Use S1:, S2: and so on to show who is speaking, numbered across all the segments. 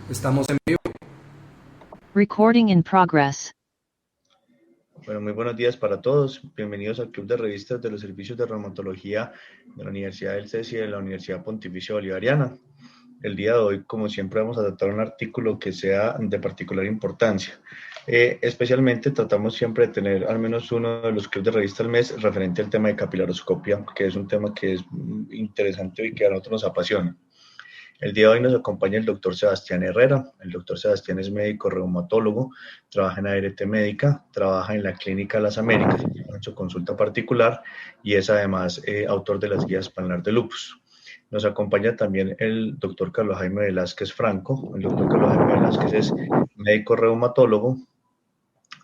S1: Estamos en vivo.
S2: Recording in progress.
S3: Bueno, muy buenos días para todos. Bienvenidos al Club de Revistas de los Servicios de Reumatología de la Universidad del CESI y de la Universidad Pontificia Bolivariana. El día de hoy, como siempre, vamos a tratar un artículo que sea de particular importancia. Especialmente tratamos siempre de tener al menos uno de los clubes de revista al mes referente al tema de capilaroscopia, que es un tema que es interesante y que a nosotros nos apasiona. El día de hoy nos acompaña el doctor Sebastián Herrera. El doctor Sebastián es médico reumatólogo, trabaja en ART Médica, trabaja en la Clínica Las Américas, en su consulta particular, y es además autor de las guías Palnar de Lupus. Nos acompaña también el doctor Carlos Jaime Velázquez Franco. El doctor Carlos Jaime Velázquez es médico reumatólogo,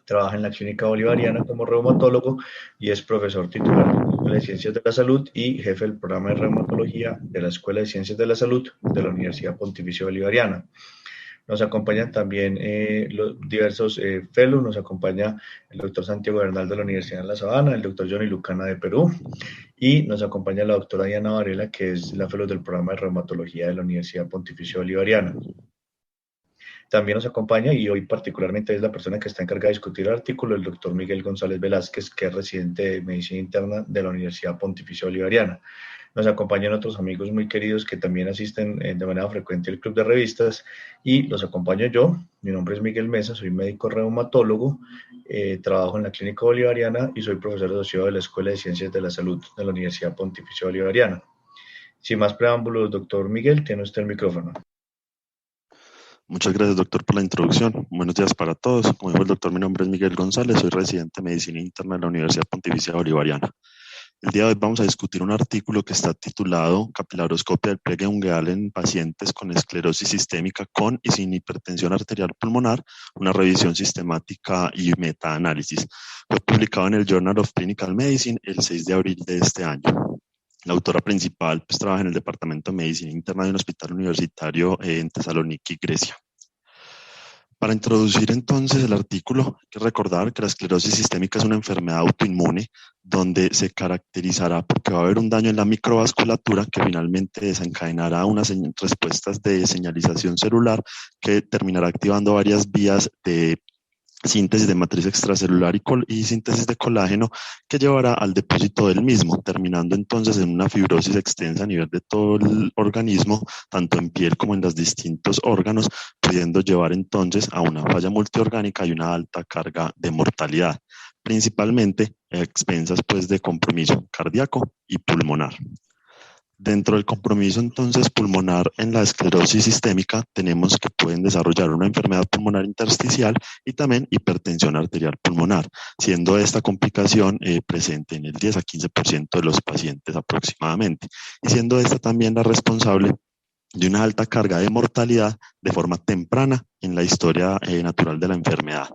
S3: trabaja en la Clínica Bolivariana como reumatólogo y es profesor titular de la Escuela de Ciencias de la Salud y jefe del programa de reumatología de la Escuela de Ciencias de la Salud de la Universidad Pontificia Bolivariana. Nos acompañan también los diversos fellows, nos acompaña el doctor Santiago Bernal de la Universidad de La Sabana, el doctor Johnny Lucana de Perú, y nos acompaña la doctora Diana Varela, que es la fellow del programa de reumatología de la Universidad Pontificia Bolivariana. También nos acompaña, y hoy particularmente es la persona que está encargada de discutir el artículo, el doctor Miguel González Velázquez, que es residente de Medicina Interna de la Universidad Pontificia Bolivariana. Nos acompañan otros amigos muy queridos que también asisten de manera frecuente al Club de Revistas, y los acompaño yo. Mi nombre es Miguel Mesa, soy médico reumatólogo, trabajo en la Clínica Bolivariana y soy profesor asociado de la Escuela de Ciencias de la Salud de la Universidad Pontificia Bolivariana. Sin más preámbulos, doctor Miguel, tiene usted el micrófono.
S4: Muchas gracias, doctor, por la introducción. Buenos días para todos. Como dijo el doctor, mi nombre es Miguel González, soy residente de Medicina Interna de la Universidad Pontificia Bolivariana. El día de hoy vamos a discutir un artículo que está titulado Capilaroscopia del pliegue ungueal en pacientes con esclerosis sistémica con y sin hipertensión arterial pulmonar, una revisión sistemática y metaanálisis. Fue publicado en el Journal of Clinical Medicine el 6 de abril de este año. La autora principal trabaja en el Departamento de Medicina Interna de un hospital universitario en Tesaloniki, Grecia. Para introducir entonces el artículo, hay que recordar que la esclerosis sistémica es una enfermedad autoinmune donde se caracterizará porque va a haber un daño en la microvasculatura que finalmente desencadenará unas respuestas de señalización celular que terminará activando varias vías de síntesis de matriz extracelular y síntesis de colágeno que llevará al depósito del mismo, terminando entonces en una fibrosis extensa a nivel de todo el organismo, tanto en piel como en los distintos órganos, pudiendo llevar entonces a una falla multiorgánica y una alta carga de mortalidad, principalmente a expensas de compromiso cardíaco y pulmonar. Dentro del compromiso entonces pulmonar en la esclerosis sistémica tenemos que pueden desarrollar una enfermedad pulmonar intersticial y también hipertensión arterial pulmonar, siendo esta complicación presente en el 10 a 15% de los pacientes aproximadamente, y siendo esta también la responsable de una alta carga de mortalidad de forma temprana en la historia natural de la enfermedad.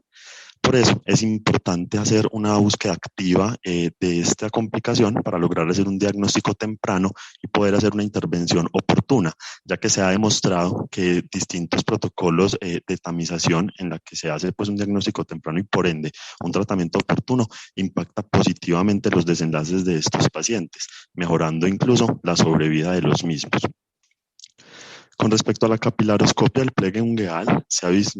S4: Por eso es importante hacer una búsqueda activa de esta complicación para lograr hacer un diagnóstico temprano y poder hacer una intervención oportuna, ya que se ha demostrado que distintos protocolos de tamización en la que se hace un diagnóstico temprano y por ende un tratamiento oportuno impacta positivamente los desenlaces de estos pacientes, mejorando incluso la sobrevida de los mismos. Con respecto a la capilaroscopia del pliegue ungueal, es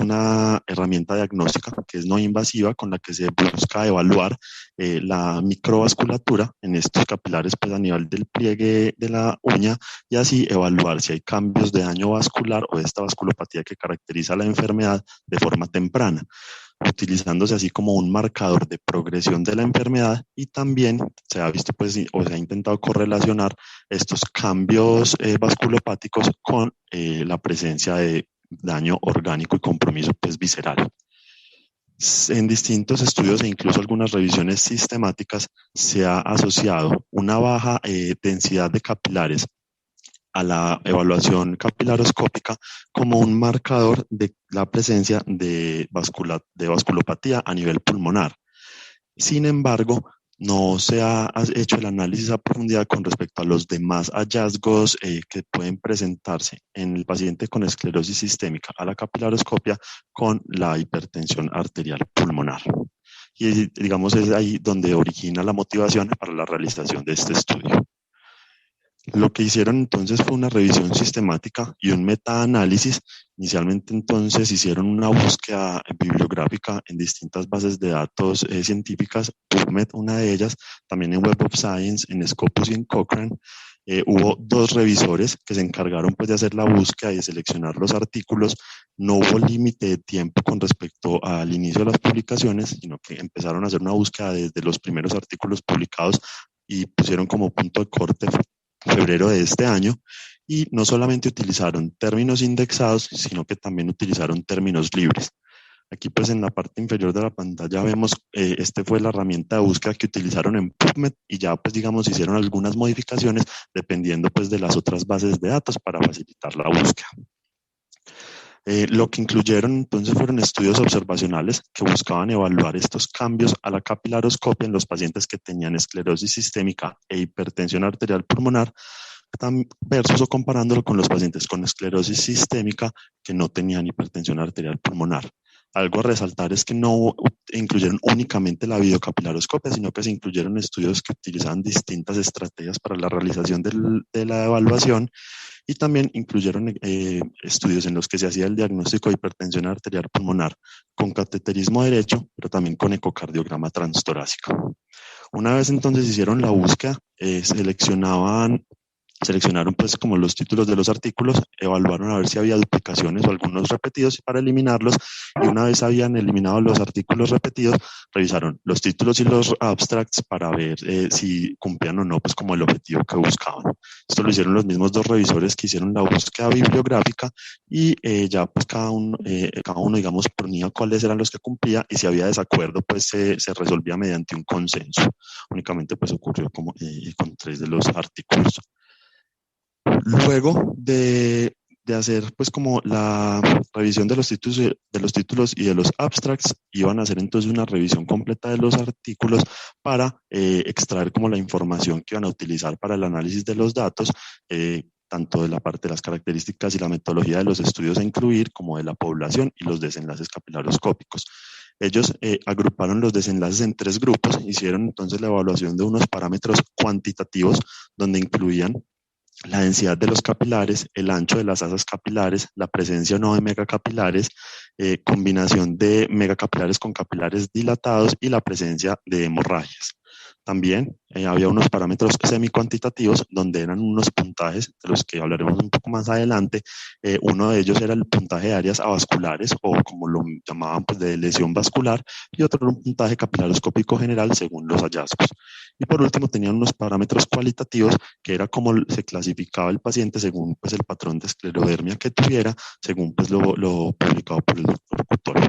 S4: una herramienta diagnóstica que es no invasiva con la que se busca evaluar la microvasculatura en estos capilares a nivel del pliegue de la uña y así evaluar si hay cambios de daño vascular o de esta vasculopatía que caracteriza la enfermedad de forma temprana, utilizándose así como un marcador de progresión de la enfermedad, y también se ha visto o se ha intentado correlacionar estos cambios vasculopáticos con la presencia de daño orgánico y compromiso visceral. En distintos estudios e incluso algunas revisiones sistemáticas se ha asociado una baja densidad de capilares a la evaluación capilaroscópica como un marcador de la presencia de vasculopatía a nivel pulmonar. Sin embargo, no se ha hecho el análisis a profundidad con respecto a los demás hallazgos que pueden presentarse en el paciente con esclerosis sistémica a la capilaroscopia con la hipertensión arterial pulmonar. Y digamos es ahí donde origina la motivación para la realización de este estudio. Lo que hicieron entonces fue una revisión sistemática y un metaanálisis. Inicialmente entonces hicieron una búsqueda bibliográfica en distintas bases de datos científicas, PubMed una de ellas, también en Web of Science, en Scopus y en Cochrane. Hubo 2 revisores que se encargaron pues de hacer la búsqueda y de seleccionar los artículos. No hubo límite de tiempo con respecto al inicio de las publicaciones, sino que empezaron a hacer una búsqueda desde los primeros artículos publicados y pusieron como punto de corte febrero de este año, y no solamente utilizaron términos indexados, sino que también utilizaron términos libres. Aquí pues en la parte inferior de la pantalla vemos, este fue la herramienta de búsqueda que utilizaron en PubMed y ya pues digamos hicieron algunas modificaciones dependiendo pues de las otras bases de datos para facilitar la búsqueda. Lo que incluyeron entonces fueron estudios observacionales que buscaban evaluar estos cambios a la capilaroscopia en los pacientes que tenían esclerosis sistémica e hipertensión arterial pulmonar versus o comparándolo con los pacientes con esclerosis sistémica que no tenían hipertensión arterial pulmonar. Algo a resaltar es que no incluyeron únicamente la videocapilaroscopia, sino que se incluyeron estudios que utilizaban distintas estrategias para la realización de la evaluación, y también incluyeron estudios en los que se hacía el diagnóstico de hipertensión arterial pulmonar con cateterismo derecho, pero también con ecocardiograma transtorácico. Una vez entonces hicieron la búsqueda, seleccionaron pues como los títulos de los artículos, evaluaron a ver si había duplicaciones o algunos repetidos para eliminarlos, y una vez habían eliminado los artículos repetidos, revisaron los títulos y los abstracts para ver si cumplían o no pues como el objetivo que buscaban. Esto lo hicieron los mismos 2 revisores que hicieron la búsqueda bibliográfica, y ya pues cada uno digamos ponía cuáles eran los que cumplía, y si había desacuerdo pues se resolvía mediante un consenso. Únicamente pues ocurrió como con 3 de los artículos. Luego de hacer pues como la revisión de los títulos y de los abstracts, iban a hacer entonces una revisión completa de los artículos para extraer como la información que iban a utilizar para el análisis de los datos, tanto de la parte de las características y la metodología de los estudios a incluir, como de la población y los desenlaces capilaroscópicos. Ellos agruparon los desenlaces en 3 grupos, hicieron entonces la evaluación de unos parámetros cuantitativos donde incluían la densidad de los capilares, el ancho de las asas capilares, la presencia o no de megacapilares, combinación de megacapilares con capilares dilatados y la presencia de hemorragias. También había unos parámetros semicuantitativos donde eran unos puntajes de los que hablaremos un poco más adelante. Uno de ellos era el puntaje de áreas avasculares, o como lo llamaban pues de lesión vascular, y otro era un puntaje capilaroscópico general según los hallazgos. Y por último tenían unos parámetros cualitativos que era como se clasificaba el paciente según pues el patrón de esclerodermia que tuviera, según pues lo publicado por el doctor Cutolo.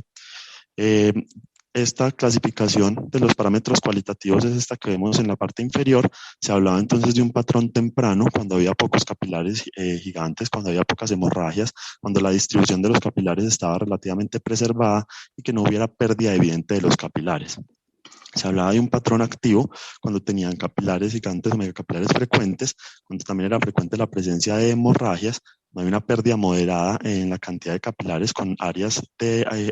S4: Esta clasificación de los parámetros cualitativos es esta que vemos en la parte inferior. Se hablaba entonces de un patrón temprano, cuando había pocos capilares gigantes, cuando había pocas hemorragias, cuando la distribución de los capilares estaba relativamente preservada y que no hubiera pérdida evidente de los capilares. Se hablaba de un patrón activo cuando tenían capilares gigantes o megacapilares frecuentes, cuando también era frecuente la presencia de hemorragias, no hay una pérdida moderada en la cantidad de capilares con áreas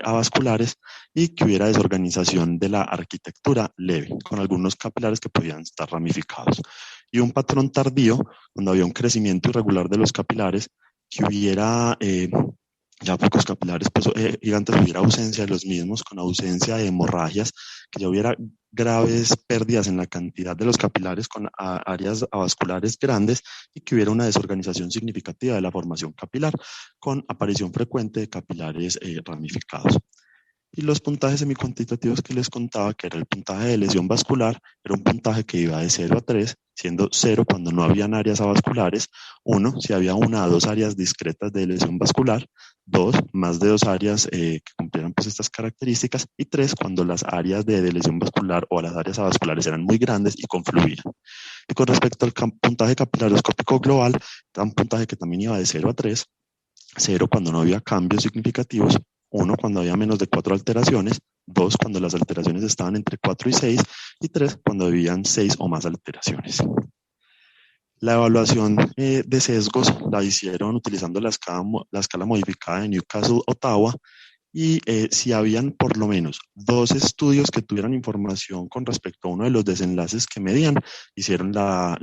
S4: avasculares, y que hubiera desorganización de la arquitectura leve, con algunos capilares que podían estar ramificados. Y un patrón tardío, cuando había un crecimiento irregular de los capilares, que hubiera ya pocos capilares pues, gigantes, hubiera ausencia de los mismos, con ausencia de hemorragias, que ya hubiera graves pérdidas en la cantidad de los capilares con áreas avasculares grandes, y que hubiera una desorganización significativa de la formación capilar, con aparición frecuente de capilares ramificados. Y los puntajes semicuantitativos que les contaba, que era el puntaje de lesión vascular, era un puntaje que iba de 0 a 3, siendo 0 cuando no habían áreas avasculares, 1 si había 1 a 2 áreas discretas de lesión vascular, 2 más de 2 áreas que cumplieran pues estas características, y 3 cuando las áreas de lesión vascular o las áreas avasculares eran muy grandes y confluían. Y con respecto al puntaje capilaroscópico global, era un puntaje que también iba de 0 a 3, 0 cuando no había cambios significativos, 1 cuando había menos de 4 alteraciones, 2 cuando las alteraciones estaban entre 4 y 6, y 3 cuando habían 6 o más alteraciones. La evaluación de sesgos la hicieron utilizando la escala modificada de Newcastle-Ottawa, y si habían por lo menos 2 estudios que tuvieran información con respecto a uno de los desenlaces que medían, hicieron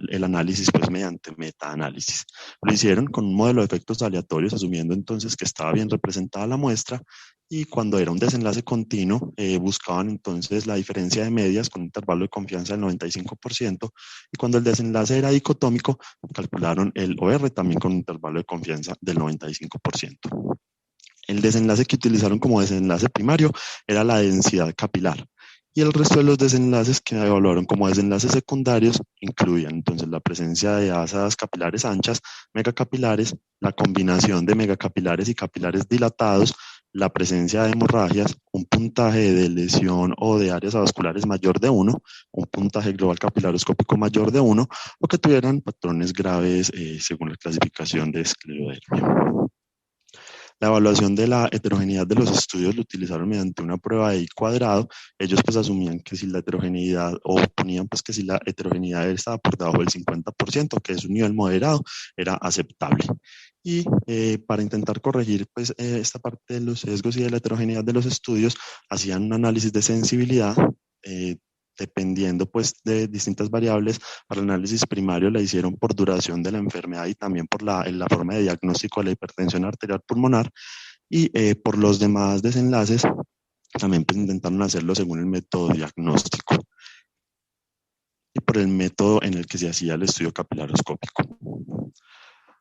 S4: el análisis pues mediante metaanálisis. Lo hicieron con un modelo de efectos aleatorios, asumiendo entonces que estaba bien representada la muestra, y cuando era un desenlace continuo, buscaban entonces la diferencia de medias con un intervalo de confianza del 95%, y cuando el desenlace era dicotómico, calcularon el OR también con un intervalo de confianza del 95%. El desenlace que utilizaron como desenlace primario era la densidad capilar, y el resto de los desenlaces que evaluaron como desenlaces secundarios incluían entonces la presencia de asas capilares anchas, megacapilares, la combinación de megacapilares y capilares dilatados, la presencia de hemorragias, un puntaje de lesión o de áreas avasculares mayor de 1, un puntaje global capilaroscópico mayor de 1, o que tuvieran patrones graves según la clasificación de esclerodermia. La evaluación de la heterogeneidad de los estudios lo utilizaron mediante una prueba de I cuadrado. Ellos pues asumían que si la heterogeneidad, o ponían pues que si la heterogeneidad estaba por debajo del 50%, que es un nivel moderado, era aceptable. Y para intentar corregir pues esta parte de los sesgos y de la heterogeneidad de los estudios, hacían un análisis de sensibilidad dependiendo pues de distintas variables. Para el análisis primario la hicieron por duración de la enfermedad y también por la forma de diagnóstico de la hipertensión arterial pulmonar, y por los demás desenlaces también pues intentaron hacerlo según el método diagnóstico y por el método en el que se hacía el estudio capilaroscópico.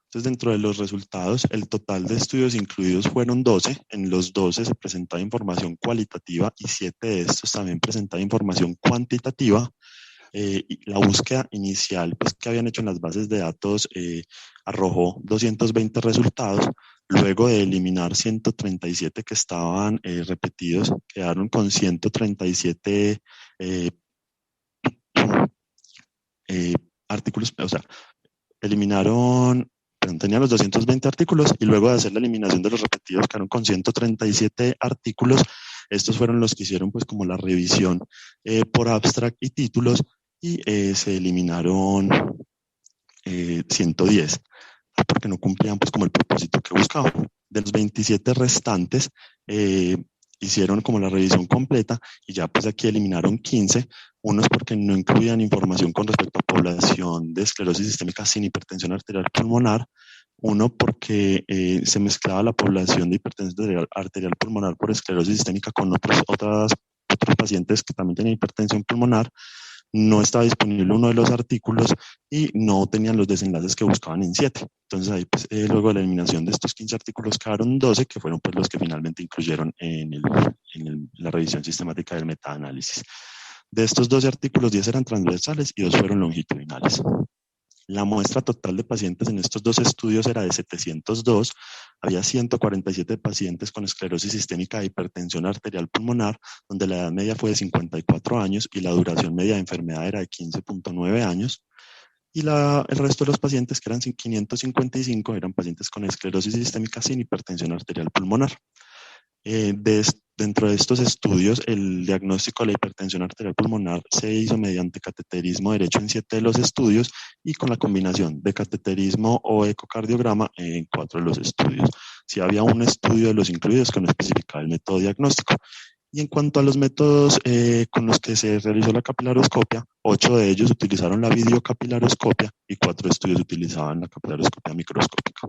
S4: Entonces, dentro de los resultados, el total de estudios incluidos fueron 12. En los 12 se presentaba información cualitativa y 7 de estos también presentaba información cuantitativa. Y la búsqueda inicial pues, que habían hecho en las bases de datos arrojó 220 resultados. Luego de eliminar 137 que estaban repetidos, quedaron con 137 artículos, o sea, eliminaron, tenían los 220 artículos, y luego de hacer la eliminación de los repetidos quedaron con 137 artículos. Estos fueron los que hicieron pues como la revisión por abstract y títulos, y se eliminaron 110 porque no cumplían pues como el propósito que buscaban. De los 27 restantes hicieron como la revisión completa, y ya pues aquí eliminaron 15, unos porque no incluían información con respecto a población de esclerosis sistémica sin hipertensión arterial pulmonar, uno porque se mezclaba la población de hipertensión arterial pulmonar por esclerosis sistémica con otros pacientes que también tenían hipertensión pulmonar. No estaba disponible uno de los artículos y no tenían los desenlaces que buscaban en 7. Entonces ahí pues, luego de la eliminación de estos 15 artículos quedaron 12, que fueron pues los que finalmente incluyeron en la revisión sistemática del metaanálisis. De estos 12 artículos, 10 eran transversales y 2 fueron longitudinales. La muestra total de pacientes en estos 2 estudios era de 702. Había 147 pacientes con esclerosis sistémica e hipertensión arterial pulmonar, donde la edad media fue de 54 años y la duración media de enfermedad era de 15.9 años. Y el resto de los pacientes, que eran 555, eran pacientes con esclerosis sistémica sin hipertensión arterial pulmonar. Dentro de estos estudios, el diagnóstico de la hipertensión arterial pulmonar se hizo mediante cateterismo derecho en 7 de los estudios, y con la combinación de cateterismo o ecocardiograma en 4 de los estudios. Si había un estudio de los incluidos que no especificaba el método diagnóstico. Y en cuanto a los métodos con los que se realizó la capilaroscopia, 8 de ellos utilizaron la videocapilaroscopia y 4 estudios utilizaban la capilaroscopia microscópica.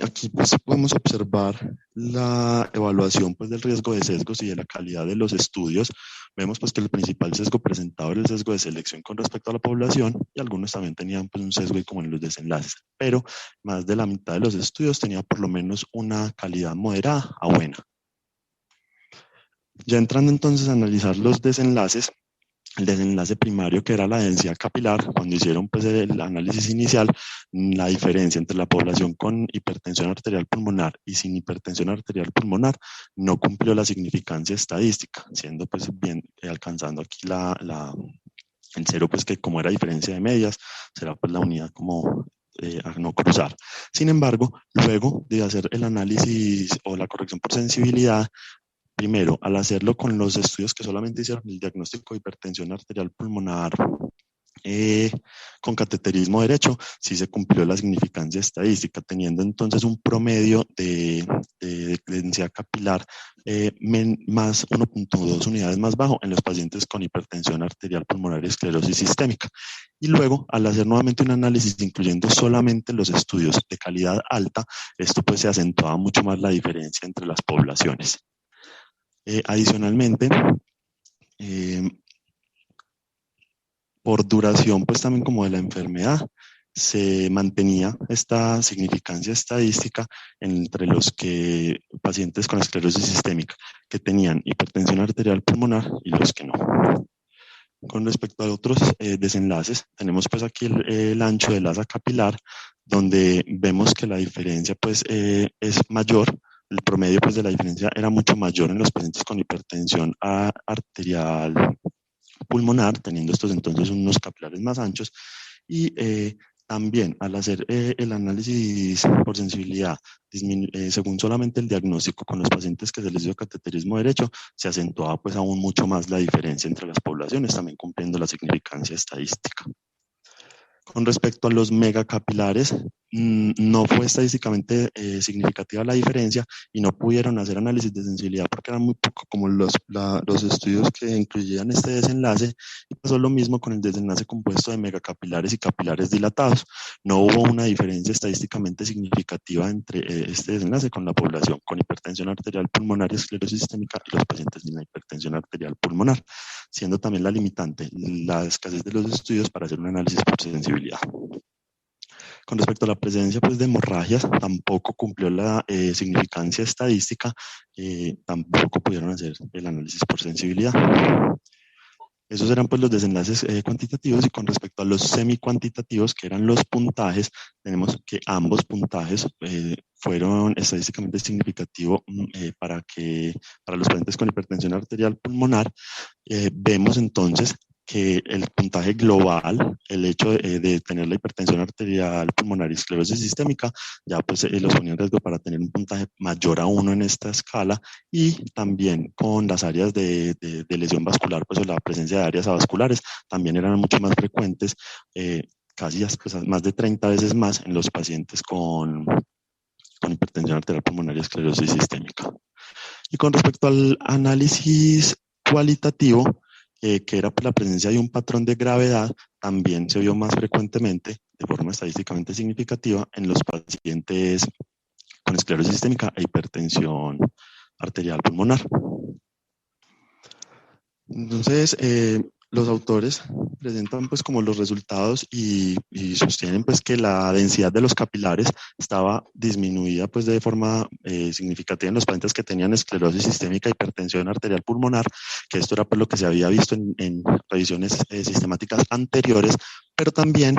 S4: Aquí pues podemos observar la evaluación pues del riesgo de sesgos y de la calidad de los estudios. Vemos pues que el principal sesgo presentado era el sesgo de selección con respecto a la población, y algunos también tenían pues un sesgo como en los desenlaces, pero más de la mitad de los estudios tenía por lo menos una calidad moderada a buena. Ya entrando entonces a analizar los desenlaces, el desenlace primario, que era la densidad capilar, cuando hicieron pues el análisis inicial, la diferencia entre la población con hipertensión arterial pulmonar y sin hipertensión arterial pulmonar no cumplió la significancia estadística, siendo pues bien alcanzando aquí el cero, pues que como era diferencia de medias, será pues la unidad como a no cruzar. Sin embargo, luego de hacer el análisis o la corrección por sensibilidad, primero, al hacerlo con los estudios que solamente hicieron el diagnóstico de hipertensión arterial pulmonar con cateterismo derecho, sí se cumplió la significancia estadística, teniendo entonces un promedio de densidad capilar más 1.2 unidades más bajo en los pacientes con hipertensión arterial pulmonar y esclerosis sistémica. Y luego, al hacer nuevamente un análisis incluyendo solamente los estudios de calidad alta, esto pues se acentuaba mucho más la diferencia entre las poblaciones. Adicionalmente, por duración, pues también como de la enfermedad, se mantenía esta significancia estadística entre los pacientes con esclerosis sistémica que tenían hipertensión arterial pulmonar y los que no. Con respecto a otros desenlaces, tenemos pues aquí el ancho del asa capilar, donde vemos que la diferencia pues es mayor. El promedio pues de la diferencia era mucho mayor en los pacientes con hipertensión arterial pulmonar, teniendo estos entonces unos capilares más anchos, y también al hacer el análisis por sensibilidad, según solamente el diagnóstico con los pacientes que se les dio cateterismo derecho, se acentuaba pues aún mucho más la diferencia entre las poblaciones, también cumpliendo la significancia estadística. Con respecto a los megacapilares, no fue estadísticamente significativa la diferencia y no pudieron hacer análisis de sensibilidad porque eran muy poco como los estudios que incluían este desenlace, y pasó lo mismo con el desenlace compuesto de megacapilares y capilares dilatados. No hubo una diferencia estadísticamente significativa entre este desenlace con la población con hipertensión arterial pulmonar y esclerosis sistémica y los pacientes sin la hipertensión arterial pulmonar, siendo también la limitante la escasez de los estudios para hacer un análisis por sensibilidad. Con respecto a la presencia pues, de hemorragias, tampoco cumplió la significancia estadística, tampoco pudieron hacer el análisis por sensibilidad. Esos eran pues los desenlaces cuantitativos, y con respecto a los semicuantitativos, que eran los puntajes, tenemos que ambos puntajes fueron estadísticamente significativos para los pacientes con hipertensión arterial pulmonar. Vemos entonces que el puntaje global, el hecho de tener la hipertensión arterial pulmonar y esclerosis sistémica, ya pues los ponía en riesgo para tener un puntaje mayor a 1 en esta escala, y también con las áreas de lesión vascular, pues o la presencia de áreas avasculares, también eran mucho más frecuentes, casi pues, más de 30 veces más en los pacientes con hipertensión arterial pulmonar y esclerosis sistémica. Y con respecto al análisis cualitativo, que era por la presencia de un patrón de gravedad, también se vio más frecuentemente, de forma estadísticamente significativa, en los pacientes con esclerosis sistémica e hipertensión arterial pulmonar. Entonces, los autores presentan pues como los resultados y sostienen pues que la densidad de los capilares estaba disminuida pues de forma significativa en los pacientes que tenían esclerosis sistémica e hipertensión arterial pulmonar, que esto era pues lo que se había visto en revisiones sistemáticas anteriores, pero también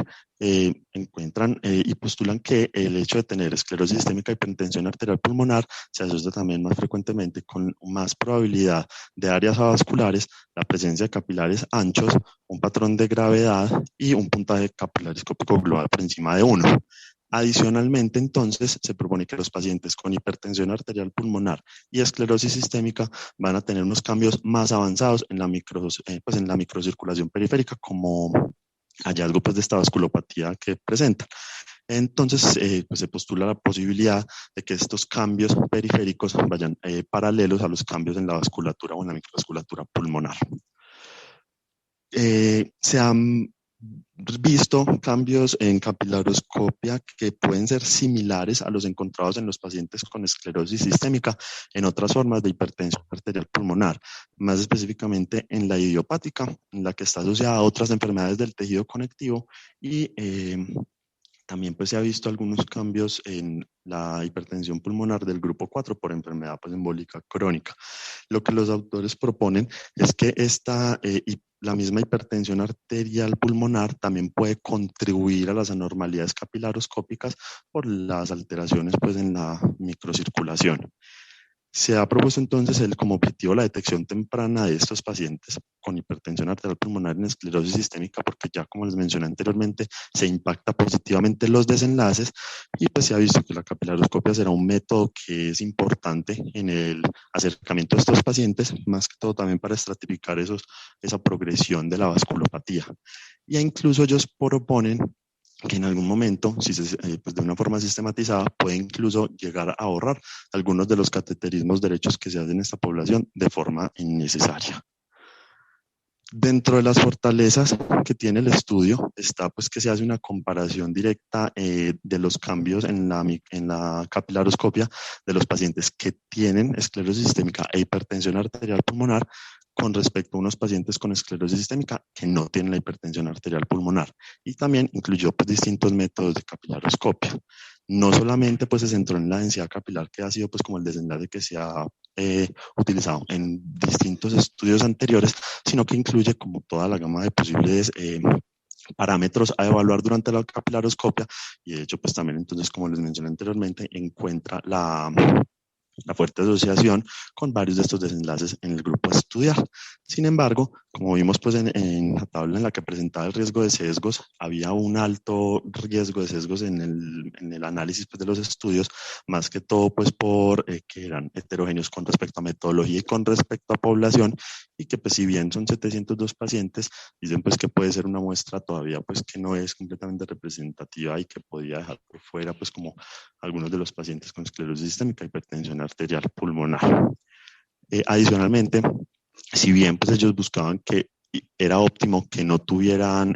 S4: encuentran y postulan que el hecho de tener esclerosis sistémica e hipertensión arterial pulmonar se asocia también más frecuentemente con más probabilidad de áreas avasculares, la presencia de capilares anchos, un patrón de gravedad y un puntaje capilarescópico global por encima de 1. Adicionalmente, entonces, se propone que los pacientes con hipertensión arterial pulmonar y esclerosis sistémica van a tener unos cambios más avanzados en la microcirculación periférica, como hallazgo pues, de esta vasculopatía que presentan. Entonces, pues se postula la posibilidad de que estos cambios periféricos vayan paralelos a los cambios en la vasculatura o en la microvasculatura pulmonar. Se han visto cambios en capilaroscopia que pueden ser similares a los encontrados en los pacientes con esclerosis sistémica en otras formas de hipertensión arterial pulmonar, más específicamente en la idiopática, en la que está asociada a otras enfermedades del tejido conectivo, y también pues, se ha visto algunos cambios en la hipertensión pulmonar del grupo 4 por enfermedad pues, embólica crónica. Lo que los autores proponen es que la misma hipertensión arterial pulmonar también puede contribuir a las anormalidades capilaroscópicas por las alteraciones pues, en la microcirculación. Se ha propuesto entonces como objetivo la detección temprana de estos pacientes con hipertensión arterial pulmonar en esclerosis sistémica, porque ya como les mencioné anteriormente, se impacta positivamente los desenlaces y pues se ha visto que la capilaroscopia será un método que es importante en el acercamiento de estos pacientes, más que todo también para estratificar esa progresión de la vasculopatía. Y incluso ellos proponen que en algún momento, si pues de una forma sistematizada, puede incluso llegar a ahorrar algunos de los cateterismos derechos que se hacen en esta población de forma innecesaria. Dentro de las fortalezas que tiene el estudio está pues que se hace una comparación directa de los cambios en la capilaroscopia de los pacientes que tienen esclerosis sistémica e hipertensión arterial pulmonar con respecto a unos pacientes con esclerosis sistémica que no tienen la hipertensión arterial pulmonar. Y también incluyó pues, distintos métodos de capilaroscopia. No solamente pues, se centró en la densidad capilar, que ha sido pues, como el desenlace que se ha utilizado en distintos estudios anteriores, sino que incluye como toda la gama de posibles parámetros a evaluar durante la capilaroscopia y de hecho pues también entonces como les mencioné anteriormente encuentra la fuerte asociación con varios de estos desenlaces en el grupo a estudiar. Sin embargo, como vimos pues en la tabla en la que presentaba el riesgo de sesgos, había un alto riesgo de sesgos en el análisis pues, de los estudios, más que todo pues por que eran heterogéneos con respecto a metodología y con respecto a población, y que pues si bien son 702 pacientes, dicen pues que puede ser una muestra todavía pues que no es completamente representativa y que podía dejar por fuera pues como algunos de los pacientes con esclerosis sistémica, hipertensión arterial pulmonar. Adicionalmente, si bien pues ellos buscaban que era óptimo que no tuvieran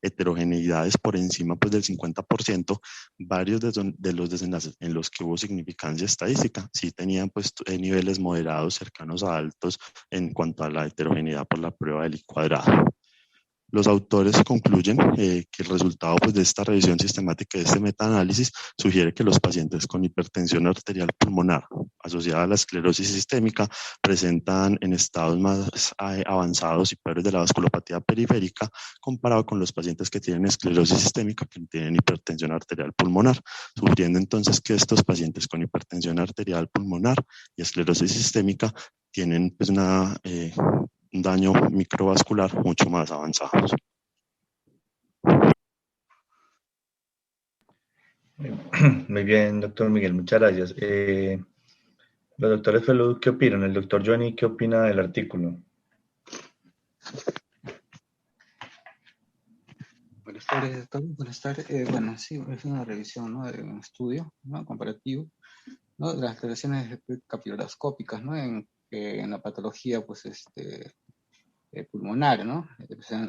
S4: heterogeneidades por encima pues, del 50%, varios de los desenlaces en los que hubo significancia estadística sí tenían pues, niveles moderados cercanos a altos en cuanto a la heterogeneidad por la prueba del I cuadrado. Los autores concluyen que el resultado pues, de esta revisión sistemática de este metaanálisis sugiere que los pacientes con hipertensión arterial pulmonar asociada a la esclerosis sistémica presentan en estados más avanzados y peores de la vasculopatía periférica comparado con los pacientes que tienen esclerosis sistémica que tienen hipertensión arterial pulmonar, sugiriendo entonces que estos pacientes con hipertensión arterial pulmonar y esclerosis sistémica tienen pues, un daño microvascular mucho más avanzado.
S3: Muy bien, doctor Miguel, muchas gracias. Los doctores Felud, ¿qué opinan? El doctor Johnny, ¿qué opina del artículo?
S1: Buenas tardes, doctor. Buenas tardes. Bueno, sí, es una revisión, ¿no? De un estudio, ¿no? Comparativo, ¿no? De las relaciones capilaroscópicas, ¿no? En la patología, pues, pulmonar, ¿no?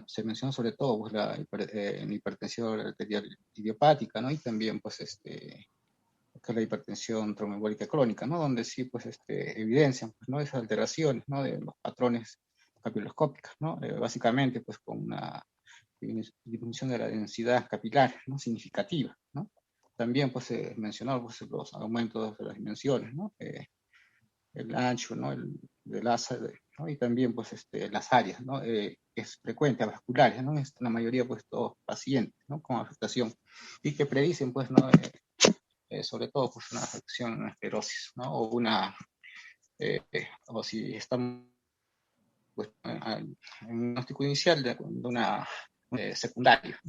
S1: Se menciona sobre todo, pues, la hipertensión arterial idiopática, ¿no? Y también, pues, que es la hipertensión tromboembólica crónica, ¿no? Donde sí, pues, evidencian, pues, ¿no? Esas alteraciones, ¿no? De los patrones capilaroscópicos, ¿no? Básicamente, pues, con una disminución de la densidad capilar, ¿no? Significativa, ¿no? También pues se mencionó pues, los aumentos de las dimensiones, ¿no? El ancho, ¿no? El asa, ¿no? Y también pues las áreas, ¿no? Es frecuente, vasculares, ¿no? Es la mayoría pues todos pacientes, ¿no? Con afectación y que predicen pues, ¿no? Sobre todo pues una afección, una esclerosis, ¿no? O si estamos pues, en un diagnóstico inicial de una secundaria.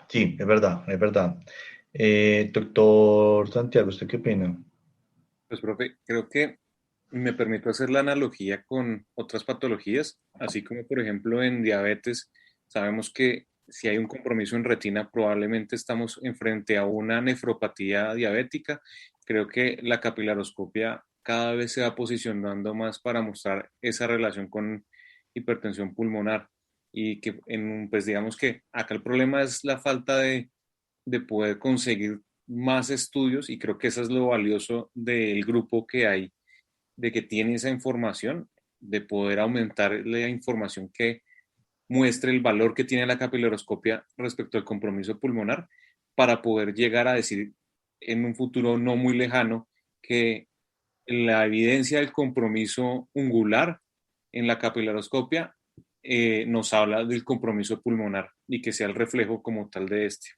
S3: Sí, es verdad, es verdad. Doctor Santiago, ¿usted qué opina?
S5: Pues, profe, creo que me permito hacer la analogía con otras patologías, así como, por ejemplo, en diabetes, sabemos que si hay un compromiso en retina, probablemente estamos enfrente a una nefropatía diabética. Creo que la capilaroscopia cada vez se va posicionando más para mostrar esa relación con hipertensión pulmonar y que, pues digamos que acá el problema es la falta de poder conseguir más estudios y creo que eso es lo valioso del grupo que hay, de que tiene esa información, de poder aumentar la información que muestre el valor que tiene la capilaroscopia respecto al compromiso pulmonar para poder llegar a decir en un futuro no muy lejano que la evidencia del compromiso ungular en la capilaroscopia nos habla del compromiso pulmonar y que sea el reflejo como tal de este.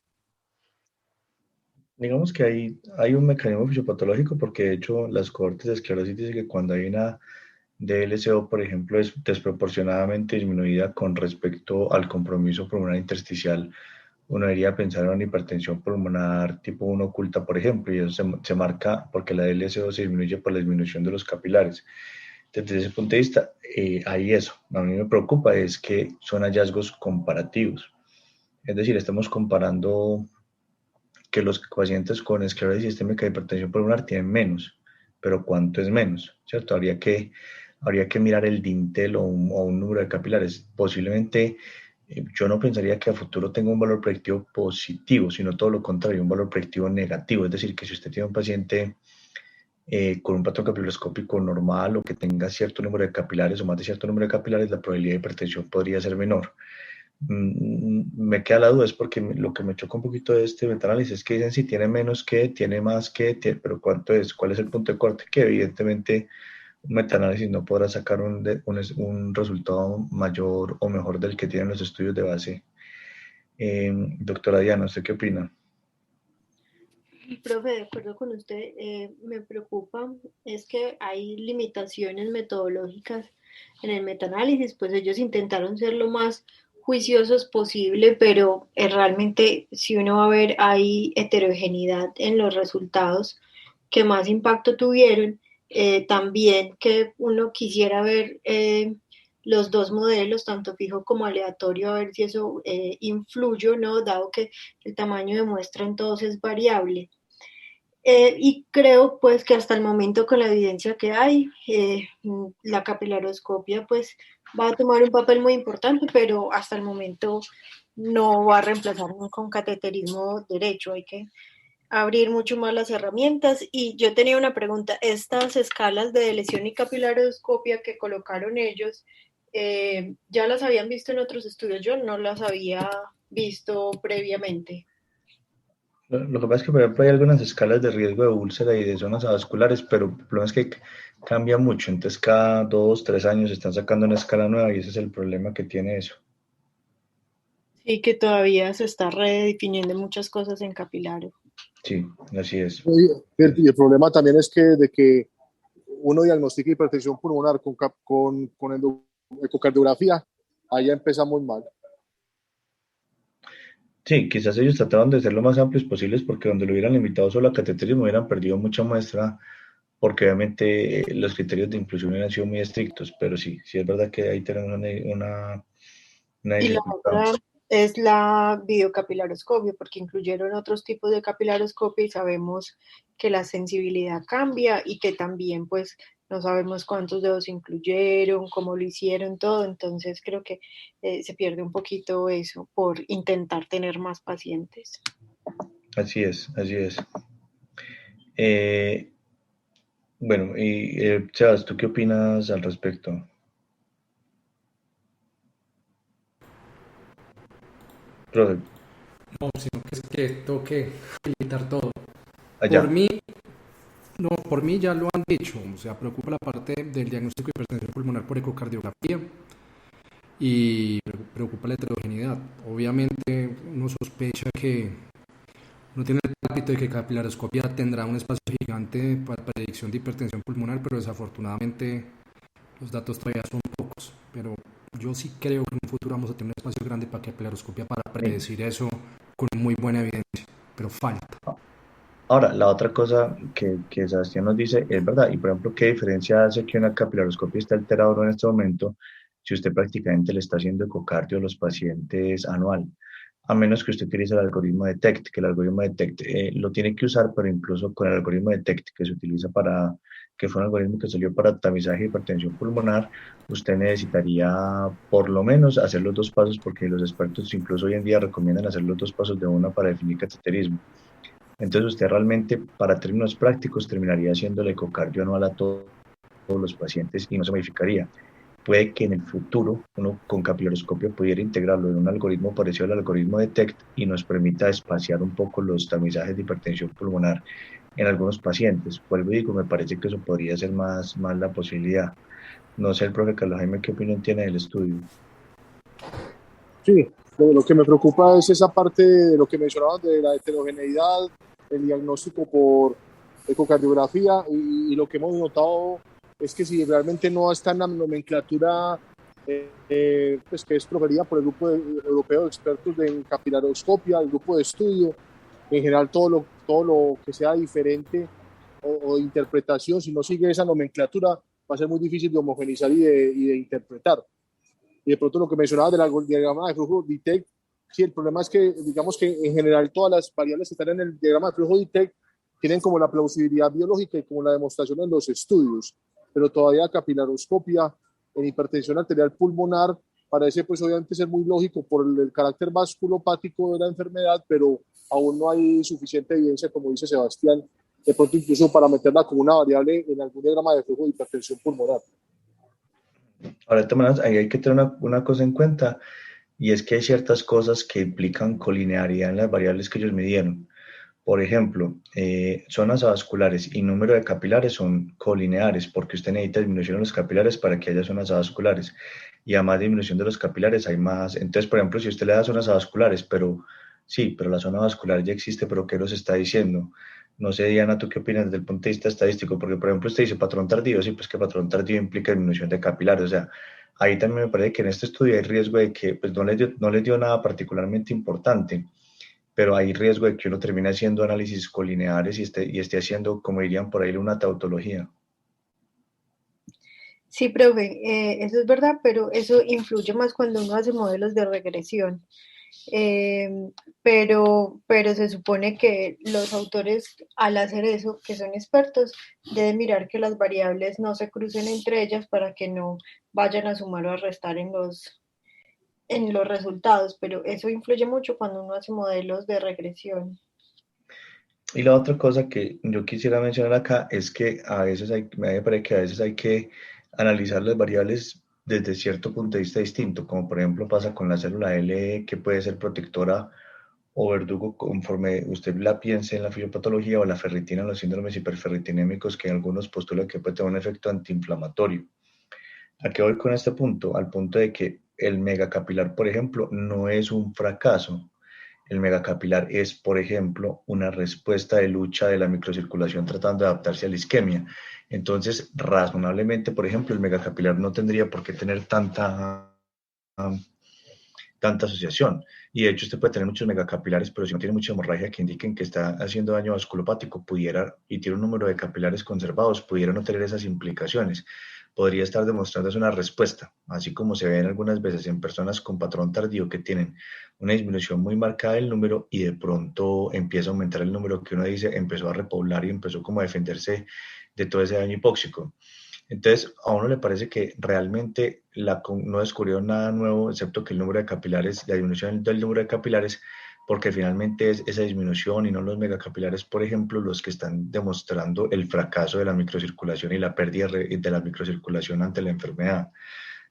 S3: Digamos que hay un mecanismo fisiopatológico porque de hecho las cohortes de esclerosis dicen que cuando hay una DLCO, por ejemplo, es desproporcionadamente disminuida con respecto al compromiso pulmonar intersticial, uno debería pensar en una hipertensión pulmonar tipo 1 oculta, por ejemplo, y eso se marca porque la DLCO se disminuye por la disminución de los capilares. Desde ese punto de vista, hay eso. A mí me preocupa es que son hallazgos comparativos. Es decir, estamos comparando que los pacientes con esclerosis sistémica de hipertensión pulmonar tienen menos, pero ¿cuánto es menos? ¿Cierto? Habría que mirar el dintel o un número de capilares. Posiblemente yo no pensaría que a futuro tenga un valor predictivo positivo, sino todo lo contrario, un valor predictivo negativo. Es decir, que si usted tiene un paciente con un patrón capiloscópico normal o que tenga cierto número de capilares o más de cierto número de capilares, la probabilidad de hipertensión podría ser menor. Me queda la duda, es porque lo que me choca un poquito de este metaanálisis es que dicen si tiene menos que, tiene más que, pero ¿cuánto es? ¿Cuál es el punto de corte? Que evidentemente un metaanálisis no podrá sacar un resultado mayor o mejor del que tienen los estudios de base. Doctora Diana, ¿usted qué opina?
S6: Profe, de acuerdo con usted, me preocupa es que hay limitaciones metodológicas en el metaanálisis, pues ellos intentaron ser lo más juiciosos posible, pero realmente si uno va a ver hay heterogeneidad en los resultados que más impacto tuvieron, también que uno quisiera ver los dos modelos, tanto fijo como aleatorio, a ver si eso influye o no, dado que el tamaño de muestra entonces es variable. Y creo pues que hasta el momento con la evidencia que hay, la capilaroscopia pues va a tomar un papel muy importante, pero hasta el momento no va a reemplazar con cateterismo derecho, hay que abrir mucho más las herramientas. Y yo tenía una pregunta, estas escalas de lesión y capilaroscopia que colocaron ellos, ¿ya las habían visto en otros estudios? Yo no las había visto previamente.
S3: Lo que pasa es que, por ejemplo, hay algunas escalas de riesgo de úlcera y de zonas avasculares, pero el problema es que cambia mucho. Entonces, cada 2, 3 años están sacando una escala nueva y ese es el problema que tiene eso.
S6: Sí, que todavía se está redefiniendo muchas cosas en capilares.
S3: Sí, así es.
S7: Y el problema también es que de que uno diagnostica hipertensión pulmonar con ecocardiografía, ahí ya empezamos mal.
S3: Sí, quizás ellos trataron de ser lo más amplios posibles porque donde lo hubieran limitado solo a cateterismo hubieran perdido mucha muestra porque obviamente los criterios de inclusión hubieran sido muy estrictos, pero sí, sí es verdad que ahí tenemos una
S6: Y la
S3: dificultad.
S6: otra es la videocapilaroscopia, porque incluyeron otros tipos de capilaroscopia y sabemos que la sensibilidad cambia y que también pues no sabemos cuántos dedos incluyeron, cómo lo hicieron, todo. Entonces creo que se pierde un poquito eso por intentar tener más pacientes.
S3: Así es, así es. Eh, bueno, y Sebas, ¿tú qué opinas al respecto? Profe,
S8: No, sino que es que tengo que habilitar todo. Por
S3: allá.
S8: mí, no, por mí ya lo han dicho, o sea, preocupa la parte del diagnóstico de hipertensión pulmonar por ecocardiografía y preocupa la heterogeneidad. Obviamente uno sospecha que uno tiene el pálpito de que capilaroscopia tendrá un espacio gigante para predicción de hipertensión pulmonar, pero desafortunadamente los datos todavía son pocos. Pero yo sí creo que en un futuro vamos a tener un espacio grande para capilaroscopia para predecir eso con muy buena evidencia, pero falta.
S3: Ahora, la otra cosa que Sebastián nos dice es verdad, y por ejemplo, ¿qué diferencia hace que una capilaroscopia esté alterada o no en este momento si usted prácticamente le está haciendo ecocardio a los pacientes anual? A menos que usted utilice el algoritmo DETECT, que el algoritmo DETECT lo tiene que usar, pero incluso con el algoritmo DETECT que se utiliza que fue un algoritmo que salió para tamizaje de hipertensión pulmonar, usted necesitaría por lo menos hacer los dos pasos, porque los expertos incluso hoy en día recomiendan hacer los dos pasos de una para definir cateterismo. Entonces usted realmente, para términos prácticos, terminaría haciendo el ecocardio anual a todos los pacientes y no se modificaría. Puede que en el futuro uno con capilaroscopia pudiera integrarlo en un algoritmo parecido al algoritmo DETECT y nos permita espaciar un poco los tamizajes de hipertensión pulmonar en algunos pacientes. Vuelvo y digo, me parece que eso podría ser más la posibilidad. No sé, el profe Carlos Jaime, ¿qué opinión tiene del estudio?
S7: Sí, lo que me preocupa es esa parte de lo que mencionaban de la heterogeneidad el diagnóstico por ecocardiografía y lo que hemos notado es que si realmente no está en la nomenclatura pues que es proferida por el grupo europeo de expertos en capilaroscopia, el grupo de estudio, en general todo lo que sea diferente o de interpretación, si no sigue esa nomenclatura, va a ser muy difícil de homogeneizar y de interpretar. Y de pronto lo que mencionaba del diagrama de flujo DITEC, sí, el problema es que, digamos que en general todas las variables que están en el diagrama de flujo DITEC tienen como la plausibilidad biológica y como la demostración en los estudios, pero todavía capilaroscopia en hipertensión arterial pulmonar parece pues obviamente ser muy lógico por el carácter vasculopático de la enfermedad, pero aún no hay suficiente evidencia, como dice Sebastián, de pronto incluso para meterla como una variable en algún diagrama de flujo de hipertensión pulmonar.
S3: Ahora, de todas maneras, ahí hay que tener una cosa en cuenta, y es que hay ciertas cosas que implican colinearidad en las variables que ellos midieron. Por ejemplo, zonas avasculares y número de capilares son colineares, porque usted necesita disminución de los capilares para que haya zonas avasculares. Y además de disminución de los capilares hay más. Entonces, por ejemplo, si usted le da zonas avasculares, pero sí, pero la zona vascular ya existe, pero ¿qué nos está diciendo? No sé, Diana, ¿tú qué opinas desde el punto de vista estadístico? Porque, por ejemplo, usted dice patrón tardío, sí, pues que patrón tardío implica disminución de capilares. O sea, ahí también me parece que en este estudio hay riesgo de que pues, no les dio nada particularmente importante, pero hay riesgo de que uno termine haciendo análisis colineares y esté haciendo, como dirían por ahí, una tautología.
S6: Sí, profe, eso es verdad, pero eso influye más cuando uno hace modelos de regresión. Pero se supone que los autores, al hacer eso, que son expertos, deben mirar que las variables no se crucen entre ellas para que no vayan a sumar o a restar en los resultados, pero eso influye mucho cuando uno hace modelos de regresión.
S3: Y la otra cosa que yo quisiera mencionar acá es que me parece que a veces hay que analizar las variables desde cierto punto de vista distinto, como por ejemplo pasa con la célula L, que puede ser protectora o verdugo conforme usted la piense en la fisiopatología, o la ferritina en los síndromes hiperferritinémicos, que algunos postulan que puede tener un efecto antiinflamatorio. ¿A qué voy con este punto? Al punto de que el megacapilar, por ejemplo, no es un fracaso. El megacapilar es, por ejemplo, una respuesta de lucha de la microcirculación tratando de adaptarse a la isquemia. Entonces, razonablemente, por ejemplo, el megacapilar no tendría por qué tener tanta asociación. Y de hecho, usted puede tener muchos megacapilares, pero si no tiene mucha hemorragia que indiquen que está haciendo daño vasculopático, y tiene un número de capilares conservados, pudiera no tener esas implicaciones. Podría estar demostrando una respuesta, así como se ven algunas veces en personas con patrón tardío que tienen una disminución muy marcada del número y de pronto empieza a aumentar el número que uno dice empezó a repoblar y empezó como a defenderse de todo ese daño hipóxico. Entonces, a uno le parece que realmente no descubrió nada nuevo, excepto que el número de capilares, la disminución del número de capilares, porque finalmente es esa disminución y no los megacapilares, por ejemplo, los que están demostrando el fracaso de la microcirculación y la pérdida de la microcirculación ante la enfermedad.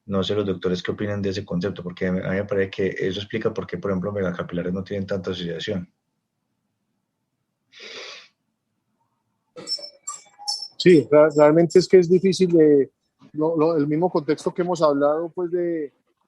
S3: No sé los doctores qué opinan de ese concepto, porque a mí me parece que eso explica por qué, por ejemplo, megacapilares no tienen tanta asociación.
S7: Sí, realmente es que es difícil el mismo contexto que hemos hablado, pues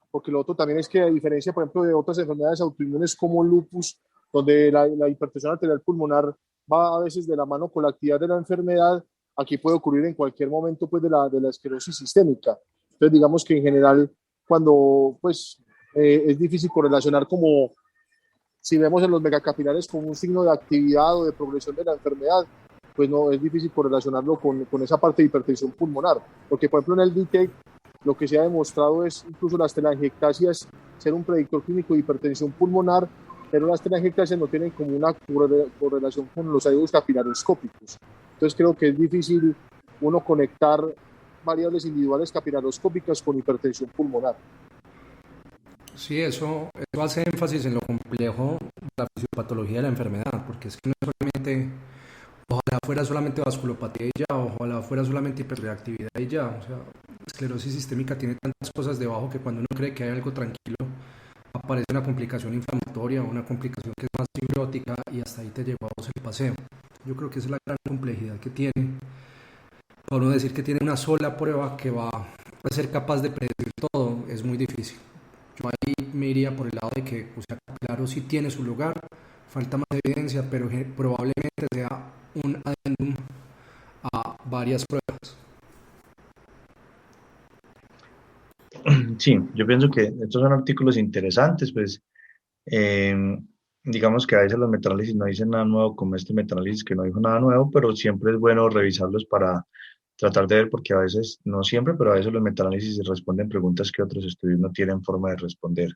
S7: porque lo otro también es que a diferencia, por ejemplo, de otras enfermedades autoinmunes como lupus, donde la hipertensión arterial pulmonar va a veces de la mano con la actividad de la enfermedad, aquí puede ocurrir en cualquier momento pues de la esclerosis sistémica. Entonces digamos que en general cuando pues es difícil correlacionar como si vemos en los megacapilares como un signo de actividad o de progresión de la enfermedad, pues no es difícil correlacionarlo con esa parte de hipertensión pulmonar, porque por ejemplo en el DITEC lo que se ha demostrado es incluso las telangiectasias ser un predictor clínico de hipertensión pulmonar, pero las telangiectasias no tienen como una correlación con los hallazgos capilaroscópicos. Entonces creo que es difícil uno conectar variables individuales capilaroscópicas con hipertensión pulmonar.
S8: Sí, eso hace énfasis en lo complejo de la fisiopatología de la enfermedad, porque es que no es solamente, ojalá fuera solamente vasculopatía y ya, ojalá fuera solamente hiperreactividad y ya, o sea, esclerosis sistémica tiene tantas cosas debajo que cuando uno cree que hay algo tranquilo, aparece una complicación inflamatoria o una complicación que es más simbiótica y hasta ahí te llevamos el paseo. Yo creo que esa es la gran complejidad que tiene. Para uno decir que tiene una sola prueba que va a ser capaz de predecir todo es muy difícil. Yo ahí me iría por el lado de que, o sea, claro, sí tiene su lugar, falta más evidencia, pero probablemente sea un adendum a varias pruebas.
S3: Sí, yo pienso que estos son artículos interesantes, pues digamos que a veces los metaanálisis no dicen nada nuevo, como este metaanálisis que no dijo nada nuevo, pero siempre es bueno revisarlos para tratar de ver, porque a veces, no siempre, pero a veces los metaanálisis responden preguntas que otros estudios no tienen forma de responder.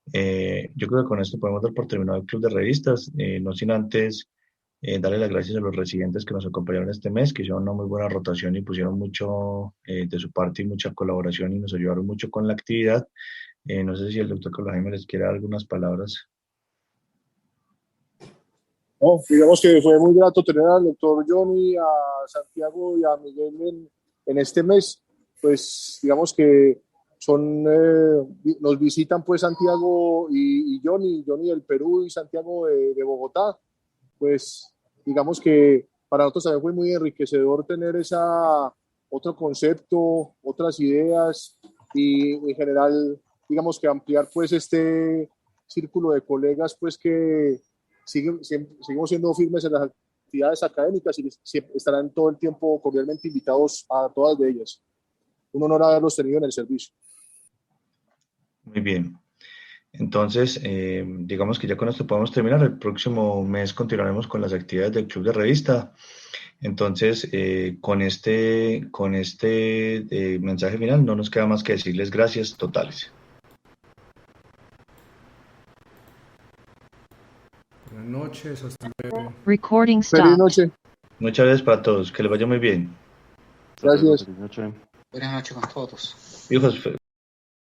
S3: Yo creo que con esto podemos dar por terminado el club de revistas, no sin antes darle las gracias a los residentes que nos acompañaron este mes, que hicieron una muy buena rotación y pusieron mucho de su parte y mucha colaboración y nos ayudaron mucho con la actividad. No sé si el doctor Carlos Jaime les quiere dar algunas palabras.
S7: No, digamos que fue muy grato tener al doctor Johnny, a Santiago y a Miguel en este mes. Pues digamos que nos visitan pues Santiago y Johnny del Perú y Santiago de Bogotá. Pues digamos que para nosotros también fue muy enriquecedor tener otro concepto, otras ideas y en general digamos que ampliar pues este círculo de colegas pues que seguimos siendo firmes en las actividades académicas y estarán todo el tiempo cordialmente invitados a todas de ellas. Un honor haberlos tenido en el servicio.
S3: Muy bien. Entonces, digamos que ya con esto podemos terminar. El próximo mes continuaremos con las actividades del Club de Revista. Entonces, con este mensaje final no nos queda más que decirles gracias totales.
S8: Buenas noches, hasta luego.
S2: Recording
S7: Feliz
S2: stopped.
S7: noche.
S3: Muchas gracias para todos. Que les vaya muy bien.
S7: Gracias.
S4: Feliz noche.
S1: Buenas noches con todos.
S3: Hijos,